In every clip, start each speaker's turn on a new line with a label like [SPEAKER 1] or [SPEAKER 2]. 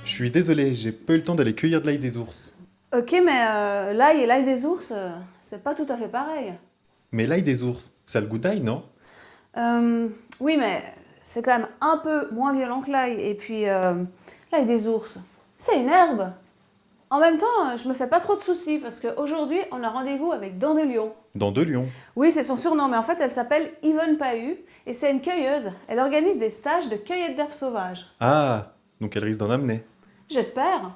[SPEAKER 1] Je suis désolé, j'ai pas eu le temps d'aller cueillir de l'ail des ours.
[SPEAKER 2] Ok, mais l'ail et l'ail des ours, c'est pas tout à fait pareil.
[SPEAKER 1] Mais l'ail des ours, ça a le goût d'ail, non?
[SPEAKER 2] Oui, mais c'est quand même un peu moins violent que l'ail. Et puis, l'ail des ours, c'est une herbe. En même temps, je me fais pas trop de soucis parce qu'aujourd'hui, on a rendez-vous avec Dandelion.
[SPEAKER 1] Dans deux lions.
[SPEAKER 2] Oui, c'est son surnom, mais en fait, elle s'appelle Yvonne Pahu et c'est une cueilleuse. Elle organise des stages de cueillette d'herbes sauvages.
[SPEAKER 1] Ah, donc elle risque d'en amener.
[SPEAKER 2] J'espère.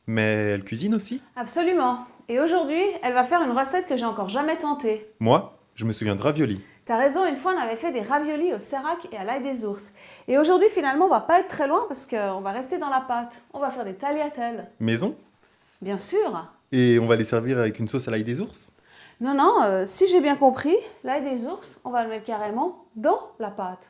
[SPEAKER 1] Mais elle cuisine aussi?
[SPEAKER 2] Absolument. Et aujourd'hui, elle va faire une recette que j'ai encore jamais tentée.
[SPEAKER 1] Moi, je me souviens de raviolis.
[SPEAKER 2] T'as raison, une fois on avait fait des raviolis au sérac et à l'ail des ours. Et aujourd'hui, finalement, on va pas être très loin parce qu'on va rester dans la pâte. On va faire des tagliatelles.
[SPEAKER 1] Maison?
[SPEAKER 2] Bien sûr.
[SPEAKER 1] Et on va les servir avec une sauce à l'ail des ours?
[SPEAKER 2] Non, non, si j'ai bien compris, l'ail des ours, on va le mettre carrément dans la pâte.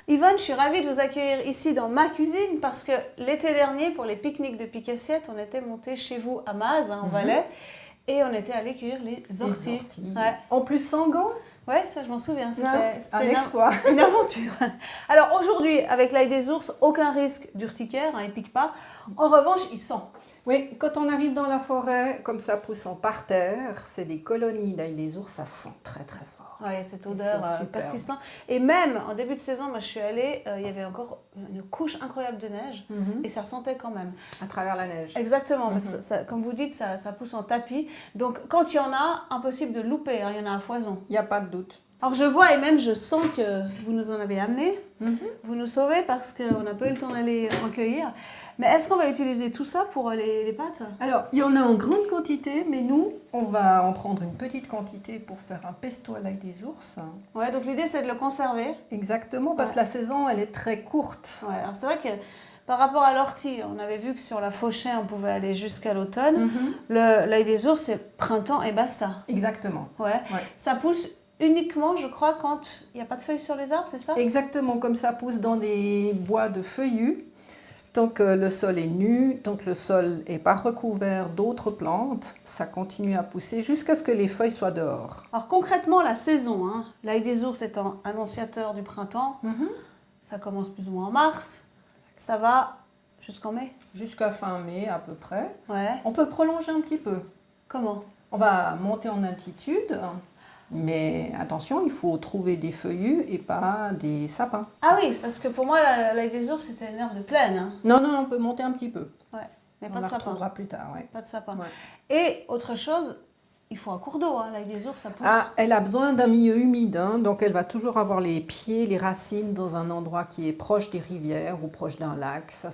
[SPEAKER 2] Yvonne, je suis ravie de vous accueillir ici dans ma cuisine parce que l'été dernier, pour les pique-niques de Pique-Assiette, on était monté chez vous à Maz, en Valais, et on était allé cueillir les orties. Ouais.
[SPEAKER 3] En plus sans gants?
[SPEAKER 2] Ouais, ça je m'en souviens, c'était
[SPEAKER 3] Un exploit.
[SPEAKER 2] une aventure. Alors aujourd'hui, avec l'ail des ours, aucun risque d'urticaire, hein, il pique pas. En revanche, il sent.
[SPEAKER 3] Oui, quand on arrive dans la forêt, comme ça pousse en parterre, c'est des colonies d'ail des ours, ça sent très très fort.
[SPEAKER 2] Oui, cette
[SPEAKER 3] Et
[SPEAKER 2] odeur
[SPEAKER 3] c'est superbe.
[SPEAKER 2] persistante. Et même en début de saison, moi je suis allée, il y avait encore une couche incroyable de neige et ça sentait quand même.
[SPEAKER 3] À travers la neige.
[SPEAKER 2] Exactement, mais comme vous dites, ça pousse en tapis. Donc quand il y en a, impossible de louper, hein, il y en a à foison.
[SPEAKER 3] Il n'y a pas de doute.
[SPEAKER 2] Alors je vois et même je sens que vous nous en avez amené. Vous nous sauvez parce qu'on n'a pas eu le temps d'aller recueillir. Mais est-ce qu'on va utiliser tout ça pour les pâtes?
[SPEAKER 3] Alors, il y en a en grande quantité, mais nous, on va en prendre une petite quantité pour faire un pesto à l'ail des ours.
[SPEAKER 2] Ouais, donc l'idée c'est de le conserver.
[SPEAKER 3] Exactement, parce que la saison, elle est très courte.
[SPEAKER 2] Ouais, alors c'est vrai que par rapport à l'ortie, on avait vu que sur la fauchée, on pouvait aller jusqu'à l'automne. L'ail des ours, c'est printemps et basta.
[SPEAKER 3] Exactement.
[SPEAKER 2] Ouais.
[SPEAKER 3] Ouais.
[SPEAKER 2] Ça pousse uniquement, je crois, quand il n'y a pas de feuilles sur les arbres, c'est ça?
[SPEAKER 3] Exactement, comme ça pousse dans des bois de feuillus. Tant que le sol est nu, tant que le sol n'est pas recouvert d'autres plantes, ça continue à pousser jusqu'à ce que les feuilles soient dehors.
[SPEAKER 2] Alors concrètement, la saison, hein, l'ail des ours étant annonciateur du printemps, ça commence plus ou moins en mars, ça va jusqu'en mai.
[SPEAKER 3] Jusqu'à fin mai à peu près.
[SPEAKER 2] Ouais.
[SPEAKER 3] On peut prolonger un petit peu.
[SPEAKER 2] Comment?
[SPEAKER 3] On va monter en altitude, mais attention, il faut trouver des feuillus et pas des sapins.
[SPEAKER 2] Ah oui, parce que pour moi, l'ail des ours, c'était une herbe de plaine. Hein.
[SPEAKER 3] Non, non, on peut monter un petit peu.
[SPEAKER 2] Ouais, mais
[SPEAKER 3] On
[SPEAKER 2] pas de
[SPEAKER 3] la
[SPEAKER 2] sapin.
[SPEAKER 3] retrouvera plus tard, ouais.
[SPEAKER 2] Pas de sapin.
[SPEAKER 3] Ouais.
[SPEAKER 2] Et autre chose, il faut un cours d'eau, hein. L'ail des ours, ça pousse.
[SPEAKER 3] Ah, elle a besoin d'un milieu humide, hein, donc elle va toujours avoir les pieds, les racines dans un endroit qui est proche des rivières ou proche d'un lac. Ça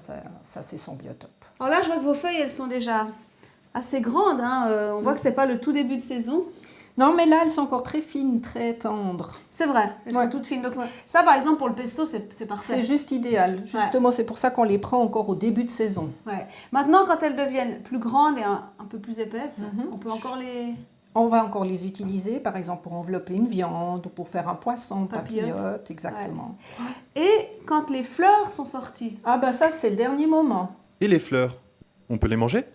[SPEAKER 3] c'est son biotope.
[SPEAKER 2] Alors là, je vois que vos feuilles, elles sont déjà assez grandes. Hein. On voit que c'est pas le tout début de saison.
[SPEAKER 3] Non, mais là, elles sont encore très fines, très tendres.
[SPEAKER 2] C'est vrai, elles
[SPEAKER 3] Ouais.
[SPEAKER 2] sont toutes fines. Donc ça, par exemple, pour le pesto, c'est parfait.
[SPEAKER 3] C'est juste idéal. Justement, c'est pour ça qu'on les prend encore au début de saison.
[SPEAKER 2] Ouais. Maintenant, quand elles deviennent plus grandes et un peu plus épaisses, on peut encore les...
[SPEAKER 3] On va encore les utiliser, par exemple, pour envelopper une viande ou pour faire un poisson, papillote, exactement.
[SPEAKER 2] Ouais. Et quand les fleurs sont sorties.
[SPEAKER 3] Ah bah ça, c'est le dernier moment.
[SPEAKER 1] Et les fleurs? On peut les manger?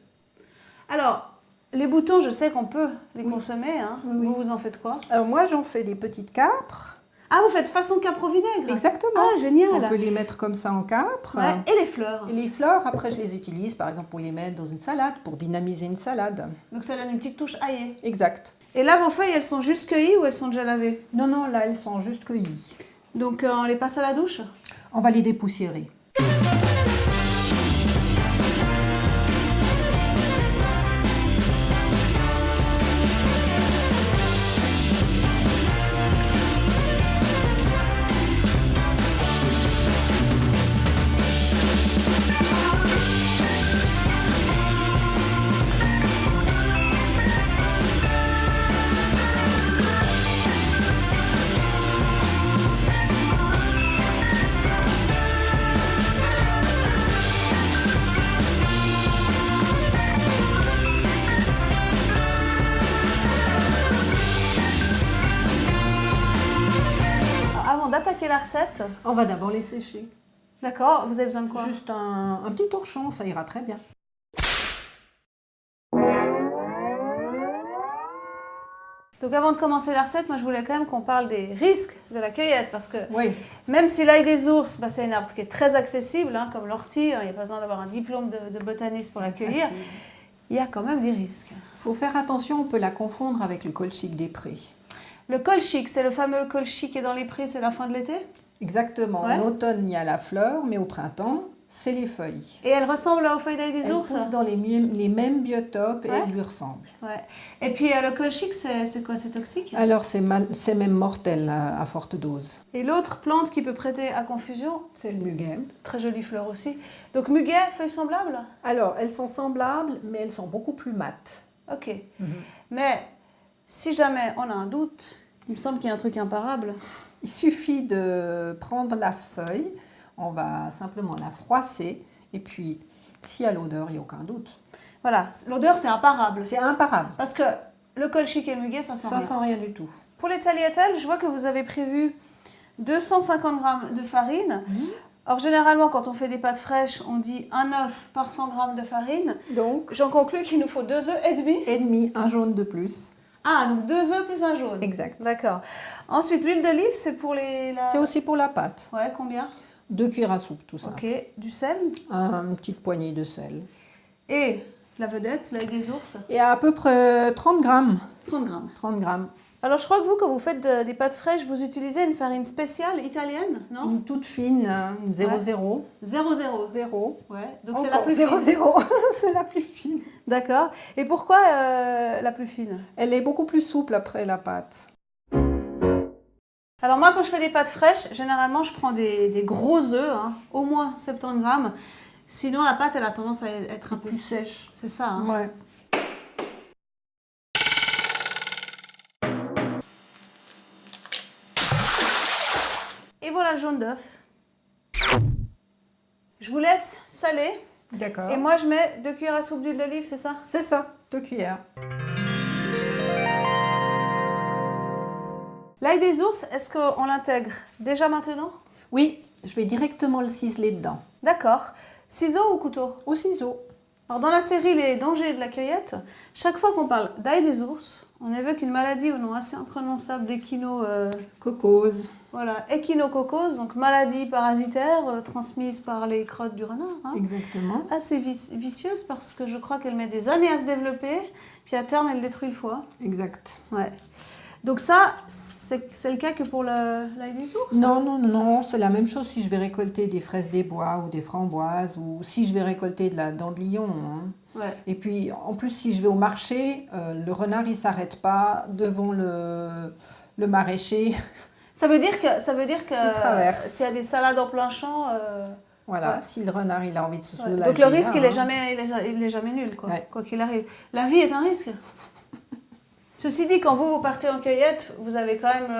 [SPEAKER 2] Alors, les boutons, je sais qu'on peut les consommer. Hein.
[SPEAKER 3] Oui, oui.
[SPEAKER 2] Vous en faites quoi?
[SPEAKER 3] Alors moi, j'en fais des petites capres.
[SPEAKER 2] Ah, vous faites façon capre au vinaigre?
[SPEAKER 3] Exactement.
[SPEAKER 2] Ah, génial.
[SPEAKER 3] On peut les mettre comme ça en capres.
[SPEAKER 2] Ouais. Et les fleurs?
[SPEAKER 3] Et les fleurs, après, je les utilise, par exemple, pour les mettre dans une salade, pour dynamiser une salade.
[SPEAKER 2] Donc ça donne une petite touche aillée.
[SPEAKER 3] Exact.
[SPEAKER 2] Et là, vos feuilles, elles sont juste cueillies ou elles sont déjà lavées?
[SPEAKER 3] Non, non, là, elles sont juste cueillies.
[SPEAKER 2] Donc on les passe à la douche?
[SPEAKER 3] On va les dépoussiérer.
[SPEAKER 2] expliquer la recette?
[SPEAKER 3] On va d'abord les sécher.
[SPEAKER 2] D'accord, vous avez besoin de quoi?
[SPEAKER 3] Juste un petit torchon, ça ira très bien.
[SPEAKER 2] Donc avant de commencer la recette, moi je voulais quand même qu'on parle des risques de la cueillette parce que
[SPEAKER 3] Oui,
[SPEAKER 2] même si l'ail des ours, c'est une herbe qui est très accessible, hein, comme l'ortie, il n'y a pas besoin d'avoir un diplôme de botaniste pour la cueillir, il y a quand même des risques.
[SPEAKER 3] il faut faire attention, on peut la confondre avec le colchique des prés.
[SPEAKER 2] Le colchique, c'est le fameux colchique qui est dans les prés, c'est la fin de l'été?
[SPEAKER 3] Exactement,
[SPEAKER 2] Ouais.
[SPEAKER 3] en automne il y a la fleur, mais au printemps c'est les feuilles.
[SPEAKER 2] Et elle ressemble aux feuilles d'ail des
[SPEAKER 3] Elle
[SPEAKER 2] ours?
[SPEAKER 3] pousse dans les mêmes biotopes et
[SPEAKER 2] Ouais.
[SPEAKER 3] elle lui ressemble.
[SPEAKER 2] Ouais. Et puis le colchique, c'est quoi? C'est toxique?
[SPEAKER 3] Alors c'est même mortel à forte dose.
[SPEAKER 2] Et l'autre plante qui peut prêter à confusion,
[SPEAKER 3] C'est le muguet.
[SPEAKER 2] très jolie fleur aussi. Donc muguet, feuilles semblables?
[SPEAKER 3] Alors elles sont semblables, mais elles sont beaucoup plus mates.
[SPEAKER 2] Ok. Mais si jamais on a un doute, il me semble qu'il y a un truc imparable.
[SPEAKER 3] Il suffit de prendre la feuille, on va simplement la froisser, et puis s'il y a l'odeur, il n'y a aucun doute.
[SPEAKER 2] Voilà, l'odeur c'est imparable.
[SPEAKER 3] C'est imparable,
[SPEAKER 2] Parce que le colchique et le muguet, ça sent
[SPEAKER 3] ça
[SPEAKER 2] rien.
[SPEAKER 3] sent rien du tout.
[SPEAKER 2] Pour les tagliatelles, je vois que vous avez prévu 250 g de farine. Alors généralement, quand on fait des pâtes fraîches, on dit un œuf par 100 g de farine.
[SPEAKER 3] Donc,
[SPEAKER 2] J'en conclus qu'il nous faut 2 œufs et demi.
[SPEAKER 3] et demi, un jaune de plus.
[SPEAKER 2] Ah, donc 2 œufs plus un jaune.
[SPEAKER 3] Exact.
[SPEAKER 2] D'accord. Ensuite, l'huile d'olive, c'est pour
[SPEAKER 3] C'est aussi pour la pâte.
[SPEAKER 2] Ouais, combien?
[SPEAKER 3] 2 cuillères à soupe, tout ça.
[SPEAKER 2] Ok. Du sel.
[SPEAKER 3] Une petite poignée de sel.
[SPEAKER 2] Et la vedette, l'ail des ours.
[SPEAKER 3] Et à peu près 30 grammes.
[SPEAKER 2] 30 grammes.
[SPEAKER 3] 30 grammes.
[SPEAKER 2] Alors, je crois que vous, quand vous faites des pâtes fraîches, vous utilisez une farine spéciale italienne, non?
[SPEAKER 3] Une toute fine, 0,0.
[SPEAKER 2] 0,0.
[SPEAKER 3] 0.
[SPEAKER 2] Ouais, donc c'est la plus fine.
[SPEAKER 3] 0,0. C'est la plus fine.
[SPEAKER 2] D'accord. Et pourquoi la plus fine?
[SPEAKER 3] Elle est beaucoup plus souple après la pâte.
[SPEAKER 2] Alors moi, quand je fais des pâtes fraîches, généralement, je prends des gros œufs, hein, au moins 70 grammes. Sinon, la pâte, elle a tendance à être un peu
[SPEAKER 3] Plus sèche.
[SPEAKER 2] C'est ça, hein.
[SPEAKER 3] Ouais.
[SPEAKER 2] Et voilà le jaune d'œuf. Je vous laisse saler.
[SPEAKER 3] D'accord.
[SPEAKER 2] Et moi, je mets 2 cuillères à soupe d'huile d'olive, c'est ça?
[SPEAKER 3] C'est ça, 2 cuillères.
[SPEAKER 2] L'ail des ours, est-ce qu'on l'intègre déjà maintenant?
[SPEAKER 3] Oui, je vais directement le ciseler dedans.
[SPEAKER 2] D'accord. Ciseaux ou couteau?
[SPEAKER 3] Au ciseau.
[SPEAKER 2] Alors dans la série Les dangers de la cueillette, chaque fois qu'on parle d'ail des ours, on évoque une maladie au nom assez imprononçable
[SPEAKER 3] Cocose.
[SPEAKER 2] voilà, échinococose, donc maladie parasitaire transmise par les crottes du renard. Hein.
[SPEAKER 3] Exactement.
[SPEAKER 2] Assez vicieuse parce que je crois qu'elle met des années à se développer, puis à terme elle détruit le foie.
[SPEAKER 3] Exact.
[SPEAKER 2] Ouais. Donc ça, c'est le cas que pour l'ail des ours?
[SPEAKER 3] Non, c'est la même chose si je vais récolter des fraises des bois ou des framboises ou si je vais récolter de la dent de lion. Hein.
[SPEAKER 2] Ouais.
[SPEAKER 3] Et puis, en plus, si je vais au marché, le renard, il ne s'arrête pas devant le maraîcher.
[SPEAKER 2] Ça veut dire que
[SPEAKER 3] Il traverse.
[SPEAKER 2] s'il y a des salades en plein champ...
[SPEAKER 3] Voilà,
[SPEAKER 2] Ouais.
[SPEAKER 3] si le renard, il a envie de se
[SPEAKER 2] ouais.
[SPEAKER 3] soulager.
[SPEAKER 2] Donc le risque,
[SPEAKER 3] là,
[SPEAKER 2] il est
[SPEAKER 3] hein.
[SPEAKER 2] jamais nul, quoi,
[SPEAKER 3] Ouais.
[SPEAKER 2] quoi qu'il arrive. La vie est un risque. Ceci dit, quand vous partez en cueillette, vous avez quand même...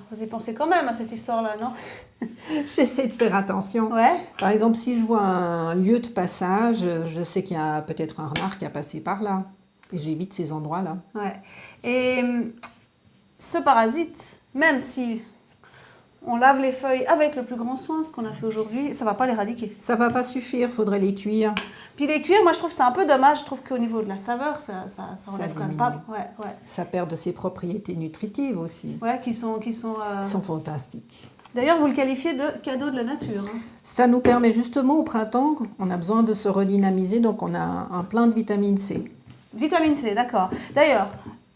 [SPEAKER 2] vous y pensez quand même à cette histoire-là, non?
[SPEAKER 3] J'essaie de faire attention.
[SPEAKER 2] Ouais.
[SPEAKER 3] Par exemple, si je vois un lieu de passage, je sais qu'il y a peut-être un renard qui a passé par là. Et j'évite ces endroits-là.
[SPEAKER 2] Ouais. Et ce parasite, même si on lave les feuilles avec le plus grand soin, ce qu'on a fait aujourd'hui, ça ne va pas l'éradiquer.
[SPEAKER 3] Ça va pas suffire, faudrait les cuire.
[SPEAKER 2] Puis les cuire, moi je trouve que c'est un peu dommage. Je trouve qu'au niveau de la saveur, ça enlève quand même
[SPEAKER 3] diminue.
[SPEAKER 2] pas. Ouais.
[SPEAKER 3] Ça perd de ses propriétés nutritives aussi.
[SPEAKER 2] Ouais, qui sont.
[SPEAKER 3] Ils sont fantastiques.
[SPEAKER 2] D'ailleurs, vous le qualifiez de cadeau de la nature. Hein.
[SPEAKER 3] Ça nous permet justement au printemps, on a besoin de se redynamiser, donc on a un plein de vitamine C.
[SPEAKER 2] Vitamine C, d'accord. D'ailleurs,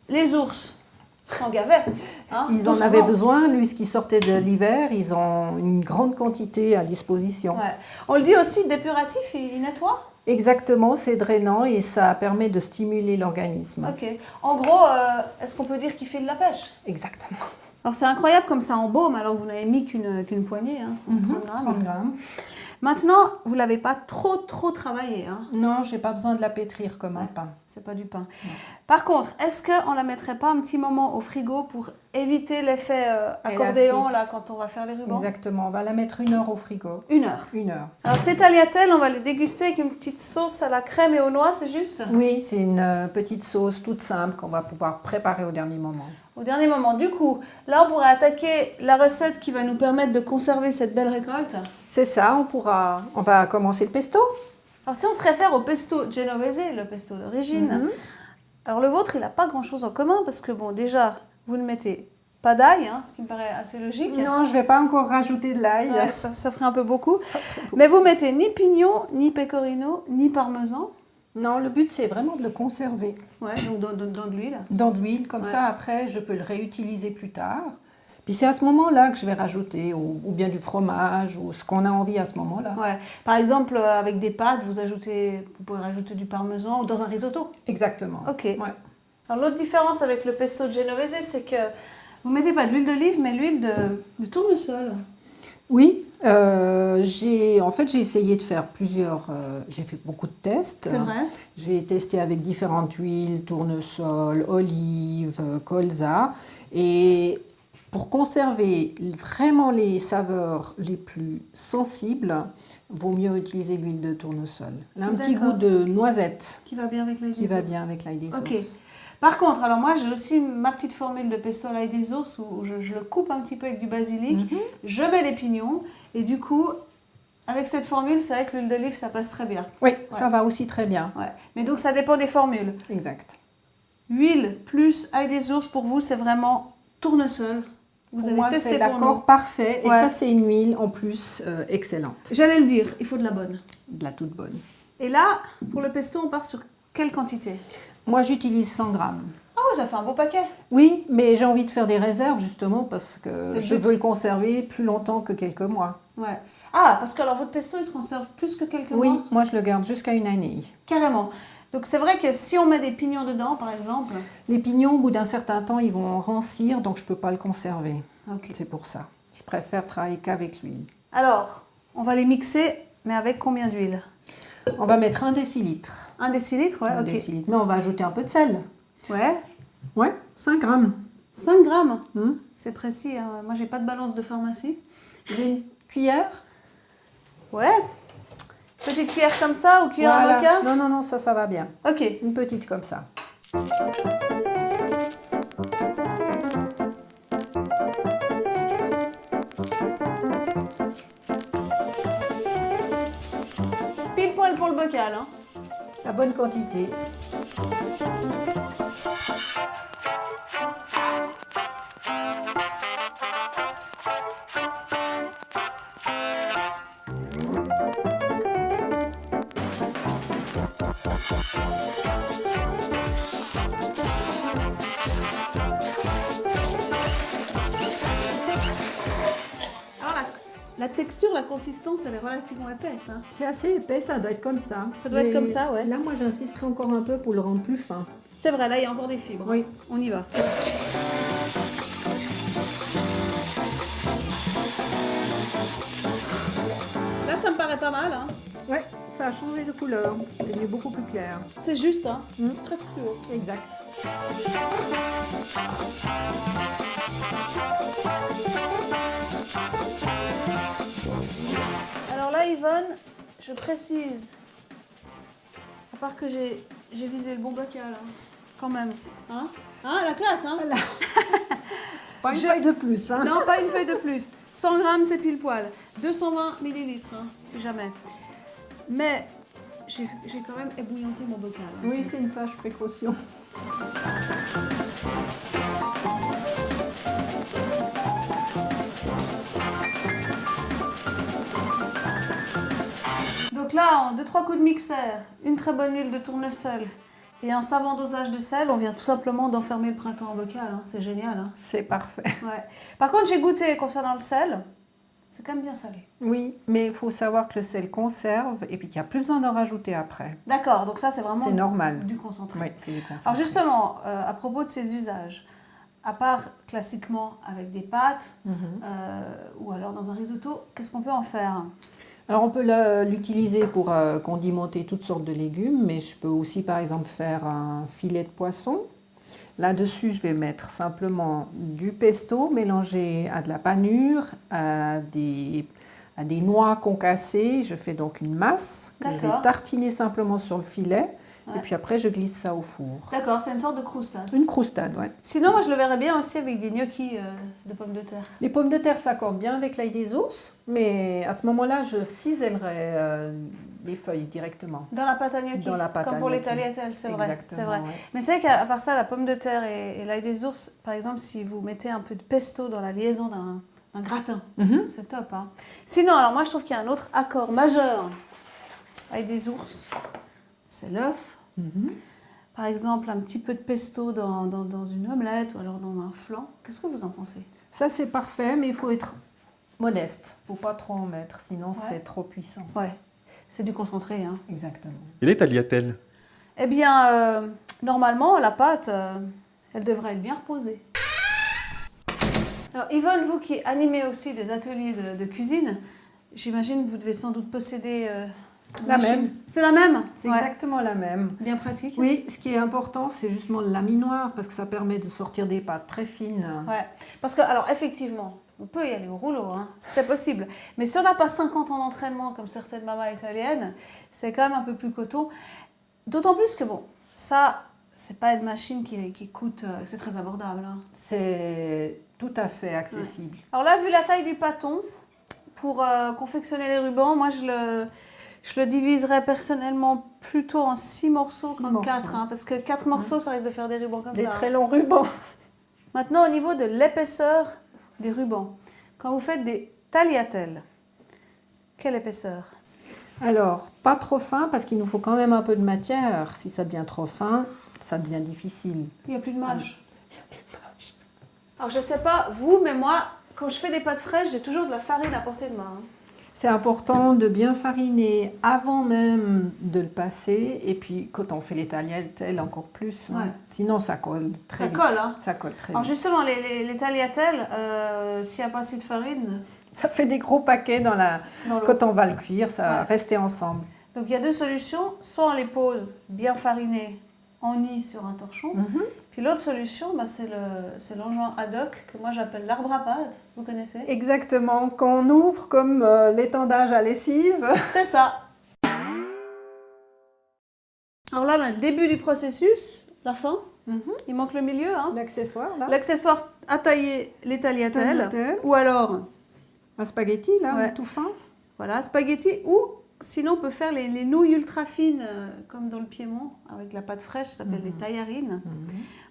[SPEAKER 2] les ours s'en gavaient. Hein,
[SPEAKER 3] Ils
[SPEAKER 2] tout
[SPEAKER 3] en avaient
[SPEAKER 2] souvent.
[SPEAKER 3] besoin, lui, ce qui sortait de l'hiver, ils ont une grande quantité à disposition.
[SPEAKER 2] Ouais. On le dit aussi, dépuratif, il nettoie.
[SPEAKER 3] Exactement, c'est drainant et ça permet de stimuler l'organisme.
[SPEAKER 2] Ok. En gros, est-ce qu'on peut dire qu'il fait de la pêche?
[SPEAKER 3] Exactement.
[SPEAKER 2] Alors c'est incroyable comme ça embaume, alors que vous n'avez mis qu'une poignée, hein, 30 grammes.
[SPEAKER 3] 30 grammes.
[SPEAKER 2] Maintenant, vous ne l'avez pas trop travaillé. Hein.
[SPEAKER 3] Non, j'ai pas besoin de la pétrir comme un
[SPEAKER 2] Ouais.
[SPEAKER 3] pain.
[SPEAKER 2] c'est pas du pain.
[SPEAKER 3] Non.
[SPEAKER 2] Par contre, est-ce qu'on la mettrait pas un petit moment au frigo pour éviter l'effet accordéon
[SPEAKER 3] Élastique.
[SPEAKER 2] là quand on va faire les rubans?
[SPEAKER 3] Exactement, on va la mettre 1 heure au frigo.
[SPEAKER 2] 1 heure.
[SPEAKER 3] 1 heure.
[SPEAKER 2] Alors ces tagliatelles, on va les déguster avec une petite sauce à la crème et aux noix, c'est juste?
[SPEAKER 3] Oui, c'est une petite sauce toute simple qu'on va pouvoir préparer au dernier moment.
[SPEAKER 2] Au dernier moment. Du coup, là, on pourrait attaquer la recette qui va nous permettre de conserver cette belle récolte.
[SPEAKER 3] C'est ça, on va commencer le pesto.
[SPEAKER 2] Alors, si on se réfère au pesto genovese, le pesto d'origine, alors le vôtre, il n'a pas grand-chose en commun parce que, bon, déjà, vous ne mettez pas d'ail, hein, ce qui me paraît assez logique.
[SPEAKER 3] Non, je ne vais pas encore rajouter de l'ail.
[SPEAKER 2] Ouais, ça ferait un peu beaucoup. Mais vous mettez ni pignon, ni pecorino, ni parmesan.
[SPEAKER 3] Non, le but, c'est vraiment de le conserver
[SPEAKER 2] Ouais, donc dans de l'huile.
[SPEAKER 3] dans de l'huile. Comme
[SPEAKER 2] Ouais.
[SPEAKER 3] ça, après, je peux le réutiliser plus tard. Puis c'est à ce moment-là que je vais rajouter ou bien du fromage ou ce qu'on a envie à ce moment-là.
[SPEAKER 2] Ouais. Par exemple, avec des pâtes, vous pouvez rajouter du parmesan ou dans un risotto.
[SPEAKER 3] Exactement.
[SPEAKER 2] Ok.
[SPEAKER 3] Ouais.
[SPEAKER 2] Alors l'autre différence avec le pesto genovese, c'est que vous ne mettez pas de l'huile d'olive, mais l'huile de tournesol.
[SPEAKER 3] Oui, j'ai essayé de faire j'ai fait beaucoup de tests.
[SPEAKER 2] C'est vrai.
[SPEAKER 3] J'ai testé avec différentes huiles, tournesol, olive, colza. Et pour conserver vraiment les saveurs les plus sensibles, vaut mieux utiliser l'huile de tournesol. Elle a un petit
[SPEAKER 2] D'accord.
[SPEAKER 3] goût de noisette
[SPEAKER 2] Qui va bien avec l'ail
[SPEAKER 3] qui
[SPEAKER 2] des
[SPEAKER 3] va
[SPEAKER 2] ours.
[SPEAKER 3] bien avec l'ail des
[SPEAKER 2] Ok.
[SPEAKER 3] ours.
[SPEAKER 2] Par contre, alors moi j'ai aussi ma petite formule de pesto à l'ail des ours où je le coupe un petit peu avec du basilic, je mets les pignons et du coup, avec cette formule, c'est vrai que l'huile d'olive ça passe très bien.
[SPEAKER 3] Oui, ça va aussi très bien.
[SPEAKER 2] Ouais. Mais donc ça dépend des formules.
[SPEAKER 3] Exact.
[SPEAKER 2] Huile plus ail des ours pour vous, c'est vraiment tournesol. Vous
[SPEAKER 3] Pour
[SPEAKER 2] avez
[SPEAKER 3] moi,
[SPEAKER 2] testé
[SPEAKER 3] c'est
[SPEAKER 2] pour
[SPEAKER 3] l'accord
[SPEAKER 2] nous.
[SPEAKER 3] parfait. Et
[SPEAKER 2] Ouais.
[SPEAKER 3] ça, c'est une huile en plus excellente.
[SPEAKER 2] J'allais le dire, il faut de la bonne.
[SPEAKER 3] De la toute bonne.
[SPEAKER 2] Et là, pour le pesto, on part sur quelle quantité?
[SPEAKER 3] Moi, j'utilise 100 grammes.
[SPEAKER 2] Ah ouais, ça fait un beau paquet.
[SPEAKER 3] Oui, mais j'ai envie de faire des réserves justement parce
[SPEAKER 2] C'est
[SPEAKER 3] que
[SPEAKER 2] le
[SPEAKER 3] je
[SPEAKER 2] but.
[SPEAKER 3] veux le conserver plus longtemps que quelques mois.
[SPEAKER 2] Ouais. Ah, parce que alors votre pesto, il se conserve plus que quelques
[SPEAKER 3] Oui,
[SPEAKER 2] mois?
[SPEAKER 3] moi je le garde jusqu'à une année.
[SPEAKER 2] Carrément. Donc c'est vrai que si on met des pignons dedans, par exemple...
[SPEAKER 3] Les pignons, au bout d'un certain temps, ils vont rancir, donc je ne peux pas le conserver.
[SPEAKER 2] Ok.
[SPEAKER 3] C'est pour ça. Je préfère travailler qu'avec l'huile.
[SPEAKER 2] Alors, on va les mixer, mais avec combien d'huile?
[SPEAKER 3] On va mettre 1 décilitre.
[SPEAKER 2] 1 décilitre, ouais,
[SPEAKER 3] Un
[SPEAKER 2] ok.
[SPEAKER 3] décilitre. Mais on va ajouter un peu de sel.
[SPEAKER 2] Ouais.
[SPEAKER 3] Ouais, 5 grammes.
[SPEAKER 2] 5 grammes.
[SPEAKER 3] Hum.
[SPEAKER 2] C'est précis, hein. Moi j'ai pas de balance de pharmacie.
[SPEAKER 3] J'ai une cuillère.
[SPEAKER 2] Ouais. Petite cuillère comme ça ou cuillère à
[SPEAKER 3] Voilà.
[SPEAKER 2] moka?
[SPEAKER 3] Non, ça va bien.
[SPEAKER 2] Ok.
[SPEAKER 3] Une petite comme ça.
[SPEAKER 2] Pile poil pour le bocal, hein.
[SPEAKER 3] La bonne quantité.
[SPEAKER 2] Alors la texture, la consistance, elle est relativement épaisse, hein.
[SPEAKER 3] C'est assez épais, ça doit être comme ça.
[SPEAKER 2] Ça doit être comme ça, ouais.
[SPEAKER 3] Là, moi, j'insisterai encore un peu pour le rendre plus fin.
[SPEAKER 2] C'est vrai, là il y a encore des fibres.
[SPEAKER 3] Oui.
[SPEAKER 2] On y va. Là ça me paraît pas mal, hein.
[SPEAKER 3] Ouais, ça a changé de couleur. C'est devenu beaucoup plus clair.
[SPEAKER 2] C'est juste, hein.
[SPEAKER 3] Mm.
[SPEAKER 2] Presque fluo.
[SPEAKER 3] Exact.
[SPEAKER 2] Alors là, Yvonne, je précise, à part que j'ai visé le bon bocal, hein, quand même. Hein, la classe, hein.
[SPEAKER 3] Voilà. Pas une feuille de plus, hein.
[SPEAKER 2] Non, pas une feuille de plus. 100 grammes, c'est pile poil. 220 millilitres, hein, si jamais. Mais j'ai quand même ébouillanté mon bocal. hein.
[SPEAKER 3] Oui, c'est une sage précaution.
[SPEAKER 2] Donc là, en 2-3 coups de mixeur, une très bonne huile de tournesol et un savant dosage de sel, on vient tout simplement d'enfermer le printemps en bocal. hein. C'est génial. hein.
[SPEAKER 3] C'est parfait.
[SPEAKER 2] Ouais. Par contre, j'ai goûté concernant le sel, c'est quand même bien salé.
[SPEAKER 3] Oui, mais il faut savoir que le sel conserve et puis qu'il n'y a plus besoin d'en rajouter après.
[SPEAKER 2] D'accord, donc ça c'est vraiment
[SPEAKER 3] C'est normal.
[SPEAKER 2] du concentré.
[SPEAKER 3] Oui, c'est du concentré.
[SPEAKER 2] Alors justement, à propos de ces usages, à part classiquement avec des pâtes ou alors dans un risotto, qu'est-ce qu'on peut en faire?
[SPEAKER 3] Alors on peut l'utiliser pour condimenter toutes sortes de légumes, mais je peux aussi par exemple faire un filet de poisson. Là-dessus, je vais mettre simplement du pesto mélangé à de la panure, à des noix concassées. Je fais donc une masse que je vais
[SPEAKER 2] D'accord.
[SPEAKER 3] tartiner simplement sur le filet.
[SPEAKER 2] Ouais.
[SPEAKER 3] Et puis après, je glisse ça au four.
[SPEAKER 2] D'accord, c'est une sorte de croustade.
[SPEAKER 3] Une croustade, ouais.
[SPEAKER 2] Sinon, moi, je le verrais bien aussi avec des gnocchis de pommes de terre.
[SPEAKER 3] Les pommes de terre s'accordent bien avec l'ail des ours, mais à ce moment-là, je cisellerai les feuilles directement.
[SPEAKER 2] Dans la pâte à gnocchi.
[SPEAKER 3] Dans la pâte
[SPEAKER 2] comme
[SPEAKER 3] à
[SPEAKER 2] pour les
[SPEAKER 3] gnocchi.
[SPEAKER 2] tagliatelles, c'est vrai.
[SPEAKER 3] Exactement,
[SPEAKER 2] C'est vrai.
[SPEAKER 3] ouais.
[SPEAKER 2] Mais c'est vrai qu'à part ça, la pomme de terre et l'ail des ours, par exemple, si vous mettez un peu de pesto dans la liaison d'un gratin, c'est top. Hein. Sinon, alors moi, je trouve qu'il y a un autre accord majeur avec des ours, c'est l'œuf. Par exemple, un petit peu de pesto dans une omelette ou alors dans un flan. Qu'est-ce que vous en pensez?
[SPEAKER 3] Ça, c'est parfait, mais il faut être modeste. Il ne faut pas trop en mettre, sinon
[SPEAKER 2] Ouais.
[SPEAKER 3] c'est trop puissant.
[SPEAKER 2] Ouais, c'est du concentré. Hein.
[SPEAKER 3] Exactement.
[SPEAKER 1] Et les tagliatelles?
[SPEAKER 2] Eh bien, normalement, la pâte, elle devrait être bien reposée. Alors, Yvonne, vous qui animez aussi des ateliers de cuisine, j'imagine que vous devez sans doute posséder une
[SPEAKER 3] La
[SPEAKER 2] machine.
[SPEAKER 3] même.
[SPEAKER 2] C'est la même?
[SPEAKER 3] C'est
[SPEAKER 2] Ouais.
[SPEAKER 3] exactement la même.
[SPEAKER 2] Bien pratique.
[SPEAKER 3] Oui, ce qui est important, c'est justement le laminoir, parce que ça permet de sortir des pâtes très fines.
[SPEAKER 2] Ouais. Parce que, alors, effectivement, on peut y aller au rouleau, hein, c'est possible. Mais si on n'a pas 50 ans d'entraînement, comme certaines mamas italiennes, c'est quand même un peu plus coton. D'autant plus que, bon, ça, c'est pas une machine qui coûte, c'est très abordable. Hein.
[SPEAKER 3] C'est tout à fait accessible.
[SPEAKER 2] Alors là, vu la taille du pâton, pour confectionner les rubans, moi, je le diviserais personnellement plutôt en 6 morceaux
[SPEAKER 3] Six
[SPEAKER 2] qu'en
[SPEAKER 3] morceaux.
[SPEAKER 2] 4. Hein, parce que 4 morceaux, ça risque de faire des rubans comme
[SPEAKER 3] Des
[SPEAKER 2] ça.
[SPEAKER 3] très
[SPEAKER 2] Hein.
[SPEAKER 3] longs rubans.
[SPEAKER 2] Maintenant, au niveau de l'épaisseur des rubans, quand vous faites des tagliatelles, quelle épaisseur?
[SPEAKER 3] Alors, pas trop fin, parce qu'il nous faut quand même un peu de matière. Si ça devient trop fin, ça devient difficile.
[SPEAKER 2] Il n'y a plus de mâche. Alors, je ne sais pas vous, mais moi, quand je fais des pâtes fraîches, j'ai toujours de la farine à portée de main. Hein.
[SPEAKER 3] C'est important de bien fariner avant même de le passer. Et puis, quand on fait les tagliatelles, encore plus. Hein.
[SPEAKER 2] Ouais.
[SPEAKER 3] Sinon, ça colle très
[SPEAKER 2] Ça
[SPEAKER 3] vite.
[SPEAKER 2] colle, hein.
[SPEAKER 3] Ça colle très
[SPEAKER 2] Alors,
[SPEAKER 3] vite.
[SPEAKER 2] justement, les tagliatelles, s'il n'y a pas assez de farine,
[SPEAKER 3] Ça fait des gros paquets
[SPEAKER 2] dans l'eau.
[SPEAKER 3] quand on va le cuire, ça va
[SPEAKER 2] Ouais.
[SPEAKER 3] rester ensemble.
[SPEAKER 2] Donc, il y a deux solutions. Soit on les pose bien farinées en nid sur un torchon. Puis l'autre solution, bah, c'est l'engin ad hoc que moi j'appelle l'arbre à pâte. Vous connaissez?
[SPEAKER 3] Exactement, qu'on ouvre comme l'étendage à lessive.
[SPEAKER 2] C'est ça. Alors là, on a le début du processus, la fin. Il manque le milieu. Hein.
[SPEAKER 3] L'accessoire, là.
[SPEAKER 2] L'accessoire à tailler les tagliatelles.
[SPEAKER 3] Tagliatelle.
[SPEAKER 2] Ou alors,
[SPEAKER 3] Un spaghetti, là,
[SPEAKER 2] Ouais.
[SPEAKER 3] tout fin.
[SPEAKER 2] voilà, spaghetti. Ou sinon, on peut faire les nouilles ultra fines, comme dans le Piémont, avec la pâte fraîche, ça s'appelle les taillarines.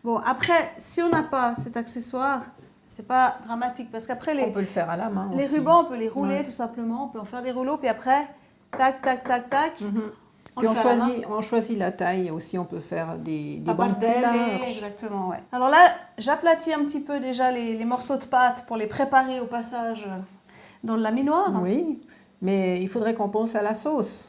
[SPEAKER 2] Bon, après, si on n'a pas cet accessoire, c'est pas dramatique. Parce qu'après,
[SPEAKER 3] On peut le faire à la main
[SPEAKER 2] les
[SPEAKER 3] aussi.
[SPEAKER 2] rubans, on peut les rouler
[SPEAKER 3] Ouais.
[SPEAKER 2] tout simplement. On peut en faire des rouleaux. Puis après, tac, tac, tac, tac.
[SPEAKER 3] Puis
[SPEAKER 2] le fait à la main.
[SPEAKER 3] on choisit la taille aussi, on peut faire des
[SPEAKER 2] À
[SPEAKER 3] bandes plus
[SPEAKER 2] barbelle,
[SPEAKER 3] larges.
[SPEAKER 2] exactement, ouais. Alors là, j'aplatis un petit peu déjà les morceaux de pâte pour les préparer au passage dans le laminoir.
[SPEAKER 3] Oui, mais il faudrait qu'on pense à la sauce.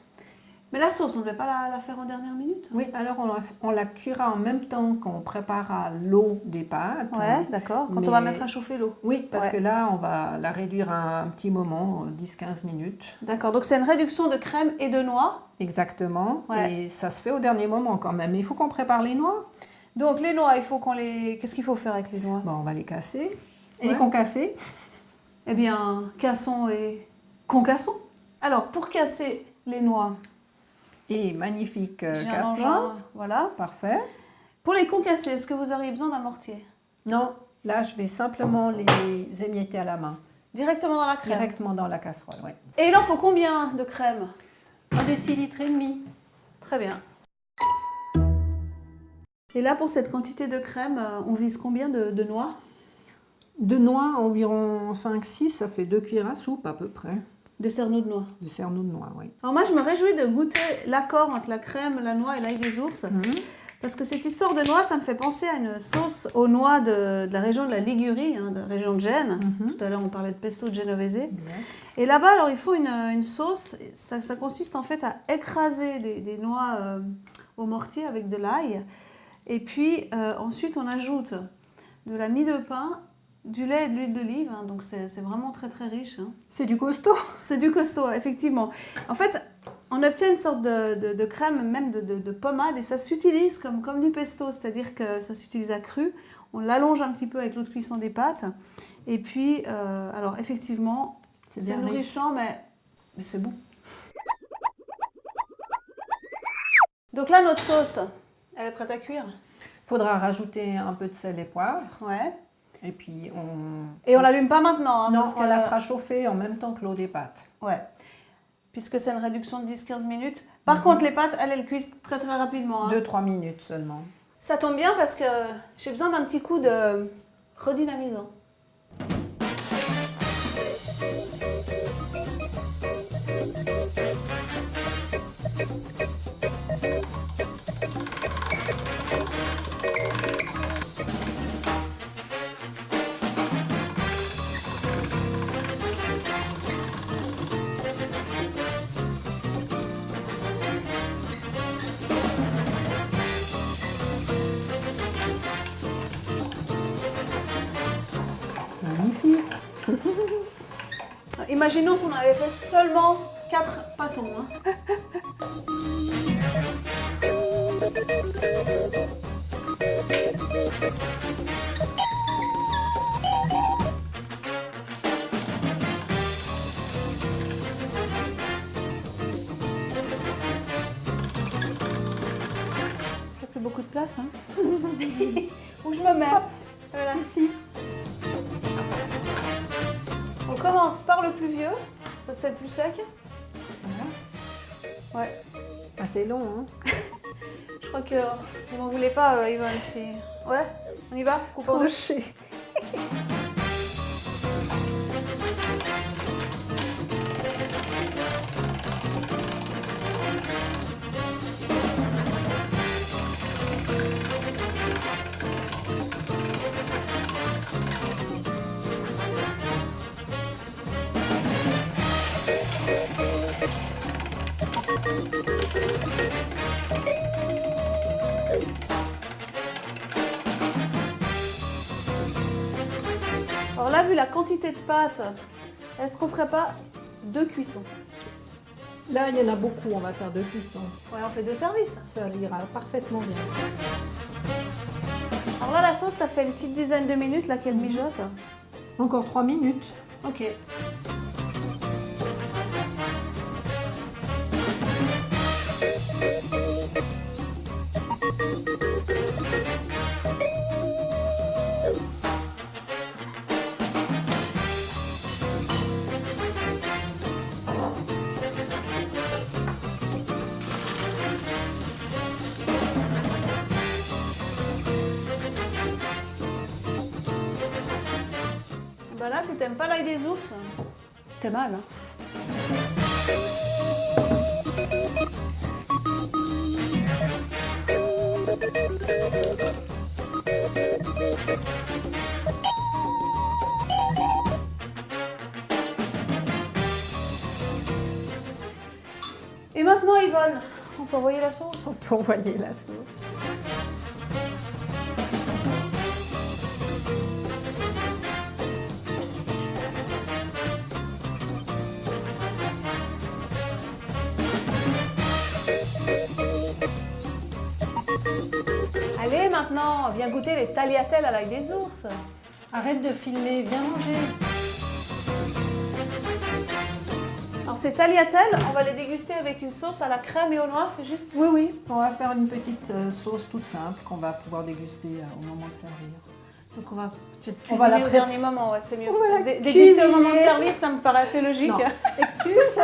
[SPEAKER 2] Mais la sauce, on ne devait pas la faire en dernière minute.
[SPEAKER 3] Oui, alors on la cuira en même temps qu'on préparera l'eau des pâtes.
[SPEAKER 2] Ouais, d'accord. Quand
[SPEAKER 3] Mais-
[SPEAKER 2] on va mettre à chauffer l'eau.
[SPEAKER 3] Oui, parce
[SPEAKER 2] Ouais.
[SPEAKER 3] que là, on va la réduire à un petit moment, 10-15 minutes.
[SPEAKER 2] D'accord, donc c'est une réduction de crème et de noix.
[SPEAKER 3] Exactement.
[SPEAKER 2] Ouais.
[SPEAKER 3] Et ça se fait au dernier moment quand même. Il faut qu'on prépare les noix.
[SPEAKER 2] Donc les noix, il faut qu'on les... Qu'est-ce qu'il faut faire avec les noix?
[SPEAKER 3] Bon, on va les casser. Et
[SPEAKER 2] Ouais.
[SPEAKER 3] les concasser.
[SPEAKER 2] Eh bien, cassons et concassons. Alors, pour casser les noix,
[SPEAKER 3] Et magnifique
[SPEAKER 2] j'ai un
[SPEAKER 3] casse-noix.
[SPEAKER 2] engin, voilà.
[SPEAKER 3] Parfait.
[SPEAKER 2] Pour les concasser, est-ce que vous auriez besoin d'un mortier?
[SPEAKER 3] Non, là, je vais simplement les émietter à la main.
[SPEAKER 2] Directement dans la crème.
[SPEAKER 3] Directement dans la casserole, oui.
[SPEAKER 2] Et il en faut combien de crème?
[SPEAKER 3] 1,5 décilitre et demi.
[SPEAKER 2] Très bien. Et là, pour cette quantité de crème, on vise combien de noix?
[SPEAKER 3] De noix, environ 5-6, ça fait 2 cuillères à soupe à peu près.
[SPEAKER 2] De cerneaux de noix.
[SPEAKER 3] De cerneau de noix, oui.
[SPEAKER 2] Alors moi, je me réjouis de goûter l'accord entre la crème, la noix et l'ail des ours. Parce que cette histoire de noix, ça me fait penser à une sauce aux noix de la région de la Ligurie, hein, de la région de Gênes. Tout à l'heure, on parlait de pesto de genovese. Et là-bas, alors, il faut une sauce. Ça consiste en fait à écraser des noix au mortier avec de l'ail. Et puis, ensuite, on ajoute de la mie de pain du lait et de l'huile d'olive, hein, donc c'est vraiment très très riche. Hein.
[SPEAKER 3] C'est du costaud.
[SPEAKER 2] C'est du costaud, effectivement. En fait, on obtient une sorte de crème, même de pommade, et ça s'utilise comme du pesto, c'est-à-dire que ça s'utilise à cru. On l'allonge un petit peu avec l'eau de cuisson des pâtes. Et puis, alors effectivement, c'est
[SPEAKER 3] bien
[SPEAKER 2] nourrissant, mais c'est bon. Donc là, notre sauce, elle est prête à cuire.
[SPEAKER 3] Il faudra rajouter un peu de sel et poivre.
[SPEAKER 2] Ouais.
[SPEAKER 3] Et puis
[SPEAKER 2] Et on l'allume pas maintenant. Hein,
[SPEAKER 3] non,
[SPEAKER 2] parce
[SPEAKER 3] on la fera chauffer en même temps que l'eau des pâtes.
[SPEAKER 2] Ouais. Puisque c'est une réduction de 10-15 minutes. Par contre, les pâtes, elles cuisent très très rapidement. Hein.
[SPEAKER 3] 2-3 minutes seulement.
[SPEAKER 2] Ça tombe bien parce que j'ai besoin d'un petit coup de redynamisant.
[SPEAKER 3] Magnifique.
[SPEAKER 2] Imaginons si on avait fait seulement 4 pâtons. Hein. Ça fait beaucoup de place. Hein. Où je me mets. Voilà.
[SPEAKER 3] Ici.
[SPEAKER 2] On commence par le plus vieux, ça c'est le plus sec.
[SPEAKER 3] Voilà.
[SPEAKER 2] Ouais.
[SPEAKER 3] Assez long, hein.
[SPEAKER 2] Je crois que vous m'en voulez pas, Yvonne, si. Ouais, on y va, coupe en deux.
[SPEAKER 3] Tranché.
[SPEAKER 2] Alors là, vu la quantité de pâtes, est-ce qu'on ferait pas 2 cuissons?
[SPEAKER 3] Là, il y en a beaucoup, on va faire 2 cuissons.
[SPEAKER 2] Ouais, on fait 2 services.
[SPEAKER 3] Ça ira parfaitement bien.
[SPEAKER 2] Alors là, la sauce, ça fait une petite dizaine de minutes là qu'elle mijote.
[SPEAKER 3] Encore 3 minutes.
[SPEAKER 2] Ok. Bah là, si t'aimes pas l'ail des ours, t'es mal. Hein. Et maintenant, Yvonne, on peut envoyer la sauce?
[SPEAKER 3] On peut envoyer la sauce.
[SPEAKER 2] Allez, maintenant, viens goûter les tagliatelles à l'ail des ours.
[SPEAKER 3] Arrête de filmer, viens manger.
[SPEAKER 2] Alors ces tagliatelles, on va les déguster avec une sauce à la crème et au noir, c'est juste?
[SPEAKER 3] Oui, oui, on va faire une petite sauce toute simple qu'on va pouvoir déguster au moment de servir.
[SPEAKER 2] Donc on va peut-être
[SPEAKER 3] On va
[SPEAKER 2] cuisiner
[SPEAKER 3] la
[SPEAKER 2] au dernier moment, ouais, c'est mieux.
[SPEAKER 3] On va la
[SPEAKER 2] Déguster au moment de
[SPEAKER 3] cuisiner.
[SPEAKER 2] servir, ça me paraît assez logique.
[SPEAKER 3] Non, excuse.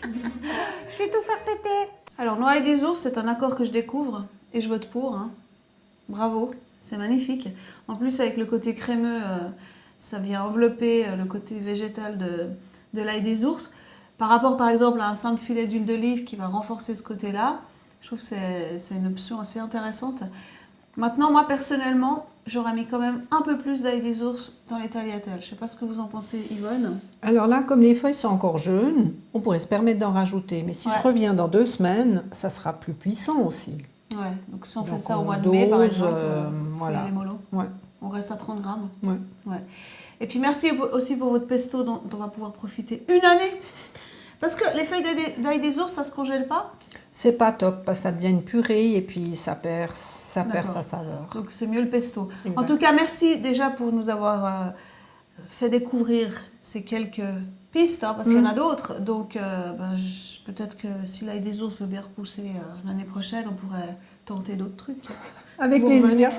[SPEAKER 2] Je vais tout faire péter. Alors Noix et des ours, c'est un accord que je découvre et je vote pour. Hein. Bravo, c'est magnifique. En plus avec le côté crémeux, ça vient envelopper le côté végétal de l'ail des ours. Par rapport par exemple à un simple filet d'huile d'olive qui va renforcer ce côté-là, je trouve que c'est une option assez intéressante. Maintenant, moi personnellement, j'aurais mis quand même un peu plus d'ail des ours dans les tagliatelles. Je ne sais pas ce que vous en pensez, Yvonne.
[SPEAKER 3] Alors là, comme les feuilles sont encore jeunes, on pourrait se permettre d'en rajouter. Mais si
[SPEAKER 2] Ouais.
[SPEAKER 3] je reviens dans 2 semaines, ça sera plus puissant aussi.
[SPEAKER 2] Ouais, donc si on fait
[SPEAKER 3] Donc,
[SPEAKER 2] ça au
[SPEAKER 3] on
[SPEAKER 2] mois de mai, par
[SPEAKER 3] dose,
[SPEAKER 2] exemple,
[SPEAKER 3] voilà.
[SPEAKER 2] les mollo,
[SPEAKER 3] Ouais.
[SPEAKER 2] on reste à 30 grammes.
[SPEAKER 3] Ouais.
[SPEAKER 2] Ouais. Et puis merci aussi pour votre pesto dont on va pouvoir profiter une année. Parce que les feuilles d'ail des ours, ça se congèle pas.
[SPEAKER 3] C'est pas top parce que ça devient une purée et puis ça perd
[SPEAKER 2] D'accord.
[SPEAKER 3] sa saveur.
[SPEAKER 2] Donc c'est mieux le pesto.
[SPEAKER 3] Exact.
[SPEAKER 2] En tout cas, merci déjà pour nous avoir fait découvrir ces quelques pistes, hein, parce qu'il y en a d'autres. Donc peut-être que si l'ail des ours veut bien repousser l'année prochaine, on pourrait tenter d'autres trucs.
[SPEAKER 3] Avec
[SPEAKER 2] Vous
[SPEAKER 3] plaisir.